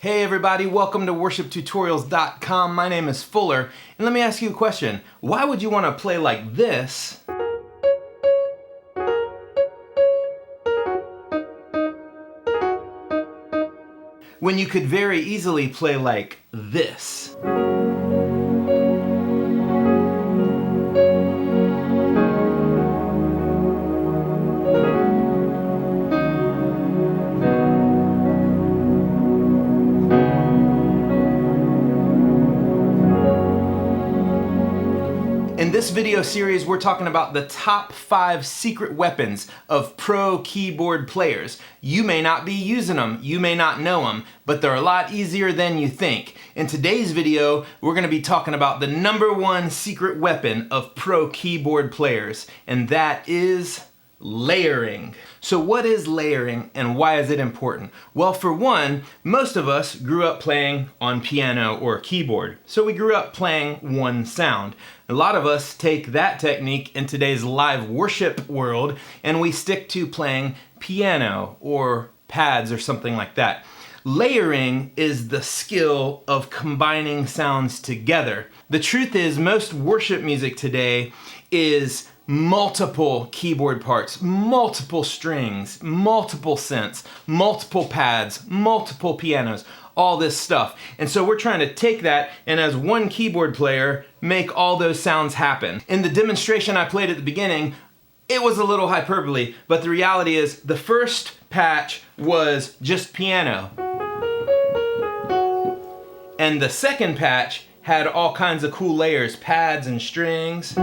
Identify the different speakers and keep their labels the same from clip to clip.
Speaker 1: Hey everybody, welcome to worshiptutorials.com. My name is Fuller, and let me ask you a question. Why would you want to play like this when you could very easily play like this? In this video series, we're talking about the top 5 secret weapons of pro keyboard players. You may not be using them, you may not know them, but they're a lot easier than you think. In today's video, we're going to be talking about the #1 secret weapon of pro keyboard players, and that is layering. So what is layering and why is it important? Well, for one, most of us grew up playing on piano or keyboard. So we grew up playing one sound. A lot of us take that technique in today's live worship world and we stick to playing piano or pads or something like that. Layering is the skill of combining sounds together. The truth is, most worship music today is multiple keyboard parts, multiple strings, multiple synths, multiple pads, multiple pianos, all this stuff. And so we're trying to take that and as one keyboard player, make all those sounds happen. In the demonstration I played at the beginning, it was a little hyperbole, but the reality is the first patch was just piano. And the second patch had all kinds of cool layers, pads and strings.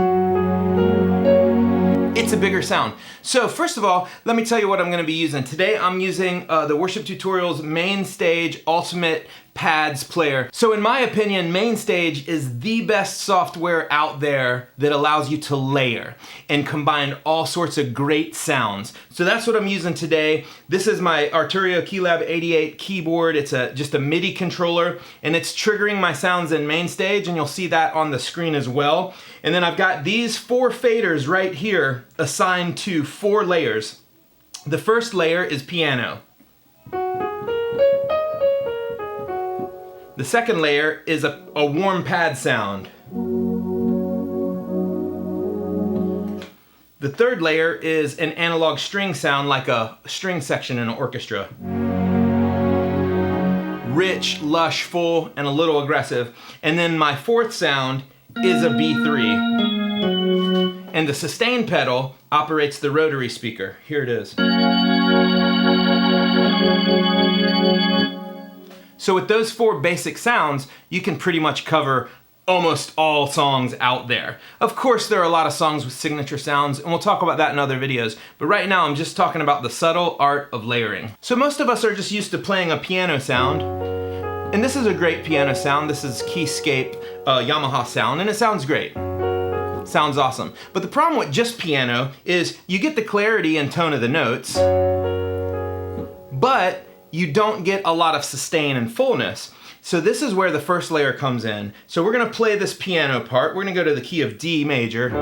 Speaker 1: It's a bigger sound. So first of all, let me tell you what I'm going to be using. Today I'm using the Worship Tutorials Main Stage Ultimate Pads Player. So in my opinion, Main Stage is the best software out there that allows you to layer and combine all sorts of great sounds. So that's what I'm using today. This is my Arturio Keylab 88 keyboard. It's just a MIDI controller and it's triggering my sounds in Main Stage, and you'll see that on the screen as well. And then I've got these 4 faders right here assigned to 4 layers. The first layer is piano. The second layer is a warm pad sound. The third layer is an analog string sound, like a string section in an orchestra. Rich, lush, full, and a little aggressive. And then my fourth sound is a B3. And the sustain pedal operates the rotary speaker. Here it is. So with those 4 basic sounds, you can pretty much cover almost all songs out there. Of course, there are a lot of songs with signature sounds, and we'll talk about that in other videos. But right now, I'm just talking about the subtle art of layering. So most of us are just used to playing a piano sound. And this is a great piano sound. This is Keyscape Yamaha sound, and it sounds great. Sounds awesome. But the problem with just piano is you get the clarity and tone of the notes, but you don't get a lot of sustain and fullness. So this is where the first layer comes in. So we're gonna play this piano part. We're gonna go to the key of D major.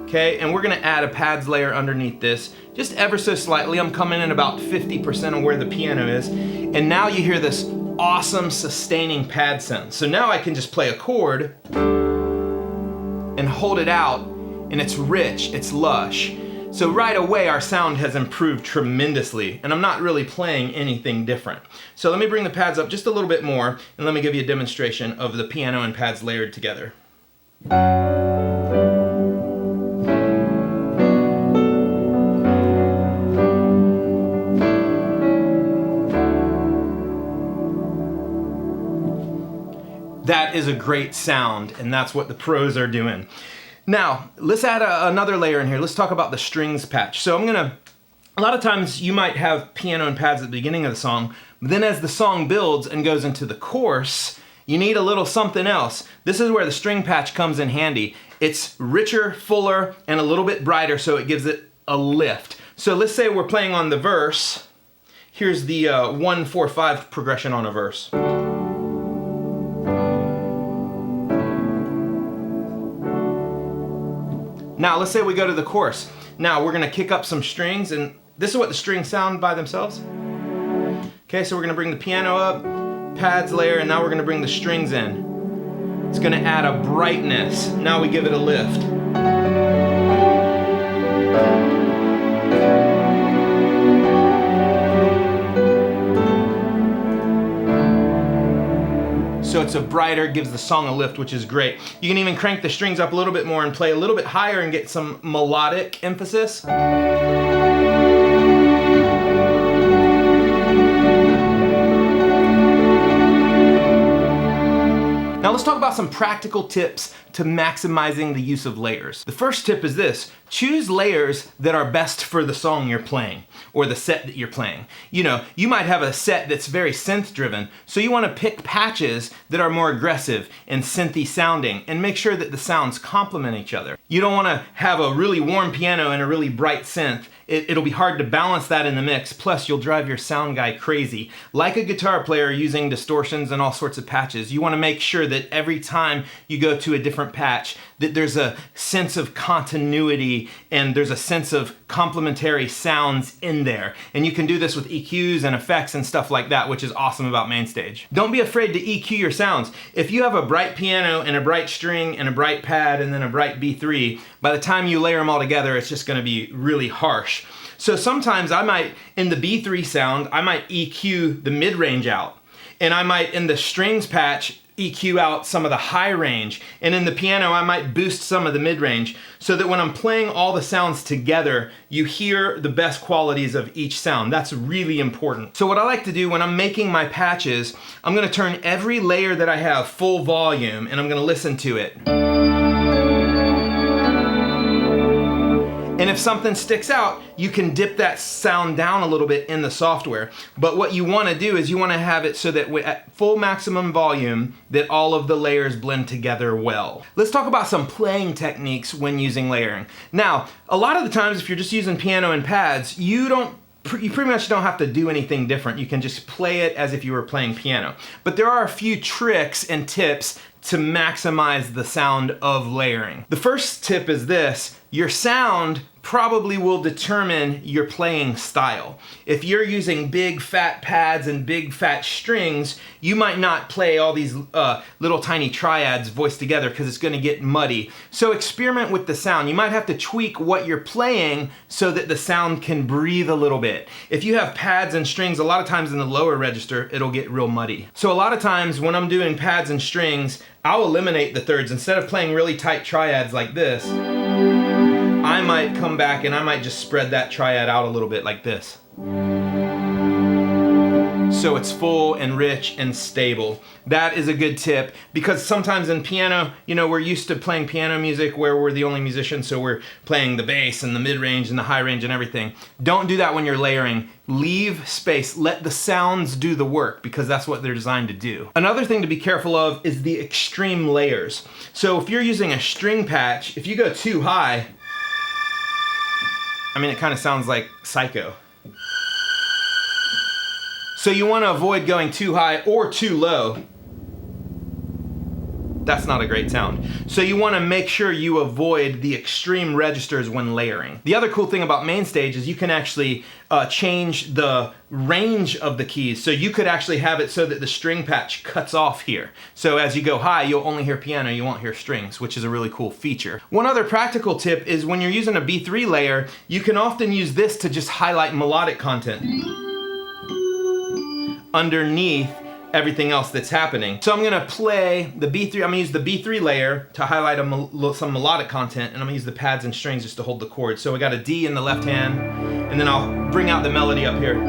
Speaker 1: Okay, and we're gonna add a pads layer underneath this, just ever so slightly. I'm coming in about 50% of where the piano is. And now you hear this awesome sustaining pad sound. So now I can just play a chord and hold it out, and it's rich, it's lush. So right away, our sound has improved tremendously, and I'm not really playing anything different. So let me bring the pads up just a little bit more, and let me give you a demonstration of the piano and pads layered together. That is a great sound, and that's what the pros are doing. Now, let's add another layer in here. Let's talk about the strings patch. So a lot of times you might have piano and pads at the beginning of the song, but then as the song builds and goes into the chorus, you need a little something else. This is where the string patch comes in handy. It's richer, fuller, and a little bit brighter, so it gives it a lift. So let's say we're playing on the verse. Here's the 1-4-5 progression on a verse. Now let's say we go to the chorus. Now we're gonna kick up some strings, and this is what the strings sound by themselves. Okay, so we're gonna bring the piano up, pads layer, and now we're gonna bring the strings in. It's gonna add a brightness. Now we give it a lift. So it's a brighter, gives the song a lift, which is great. You can even crank the strings up a little bit more and play a little bit higher and get some melodic emphasis. Now let's talk about some practical tips to maximizing the use of layers. The first tip is this: choose layers that are best for the song you're playing or the set that you're playing. You know, you might have a set that's very synth driven, so you want to pick patches that are more aggressive and synthy sounding and make sure that the sounds complement each other. You don't want to have a really warm piano and a really bright synth. It'll be hard to balance that in the mix, plus you'll drive your sound guy crazy. Like a guitar player using distortions and all sorts of patches, you want to make sure that every time you go to a different patch, that there's a sense of continuity and there's a sense of complementary sounds in there. And you can do this with EQs and effects and stuff like that, which is awesome about MainStage. Don't be afraid to EQ your sounds. If you have a bright piano and a bright string and a bright pad and then a bright B3, by the time you layer them all together, it's just going to be really harsh. So sometimes I might, in the B3 sound, I might EQ the mid-range out. And I might, in the strings patch, EQ out some of the high range. And in the piano, I might boost some of the mid-range so that when I'm playing all the sounds together, you hear the best qualities of each sound. That's really important. So what I like to do when I'm making my patches, I'm gonna turn every layer that I have full volume and I'm gonna listen to it. And if something sticks out, you can dip that sound down a little bit in the software. But what you want to do is you want to have it so that at full maximum volume, that all of the layers blend together well. Let's talk about some playing techniques when using layering. Now, a lot of the times if you're just using piano and pads, you pretty much don't have to do anything different. You can just play it as if you were playing piano. But there are a few tricks and tips to maximize the sound of layering. The first tip is this: your sound probably will determine your playing style. If you're using big fat pads and big fat strings, you might not play all these little tiny triads voiced together because it's going to get muddy. So experiment with the sound. You might have to tweak what you're playing so that the sound can breathe a little bit. If you have pads and strings, a lot of times in the lower register, it'll get real muddy. So a lot of times when I'm doing pads and strings, I'll eliminate the thirds. Instead of playing really tight triads like this, I might come back and I might just spread that triad out a little bit like this. So it's full and rich and stable. That is a good tip because sometimes in piano, you know, we're used to playing piano music where we're the only musician, so we're playing the bass and the mid-range and the high range and everything. Don't do that when you're layering. Leave space. Let the sounds do the work because that's what they're designed to do. Another thing to be careful of is the extreme layers. So if you're using a string patch, if you go too high, I mean, it kind of sounds like Psycho. So you want to avoid going too high or too low. That's not a great sound. So you want to make sure you avoid the extreme registers when layering. The other cool thing about MainStage is you can actually change the range of the keys. So you could actually have it so that the string patch cuts off here. So as you go high, you'll only hear piano, you won't hear strings, which is a really cool feature. One other practical tip is when you're using a B3 layer, you can often use this to just highlight melodic content underneath everything else that's happening. So I'm gonna play the B3, I'm gonna use the B3 layer to highlight some melodic content, and I'm gonna use the pads and strings just to hold the chord. So we got a D in the left hand, and then I'll bring out the melody up here.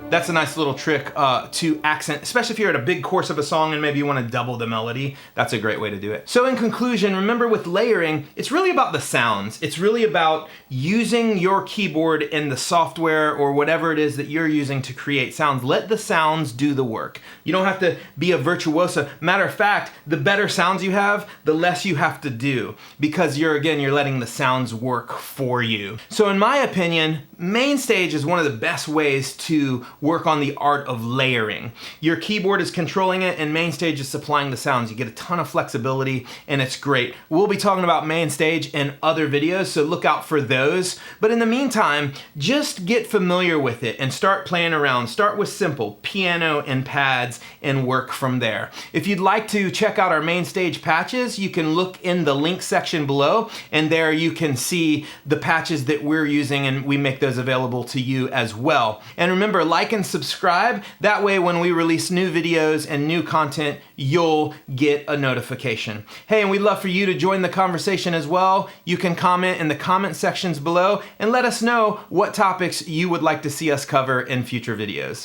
Speaker 1: That's a nice little trick to accent, especially if you're at a big chorus of a song and maybe you want to double the melody. That's a great way to do it. So in conclusion, remember with layering, it's really about the sounds. It's really about using your keyboard in the software or whatever it is that you're using to create sounds. Let the sounds do the work. You don't have to be a virtuoso. Matter of fact, the better sounds you have, the less you have to do because you're letting the sounds work for you. So in my opinion, MainStage is one of the best ways to work on the art of layering. Your keyboard is controlling it and MainStage is supplying the sounds. You get a ton of flexibility and it's great. We'll be talking about MainStage in other videos, so look out for those. But in the meantime, just get familiar with it and start playing around. Start with simple piano and pads and work from there. If you'd like to check out our MainStage patches, you can look in the link section below, and there you can see the patches that we're using, and we make those available to you as well. And remember, like and subscribe. That way when we release new videos and new content, you'll get a notification. Hey, and we'd love for you to join the conversation as well. You can comment in the comment sections below and let us know what topics you would like to see us cover in future videos.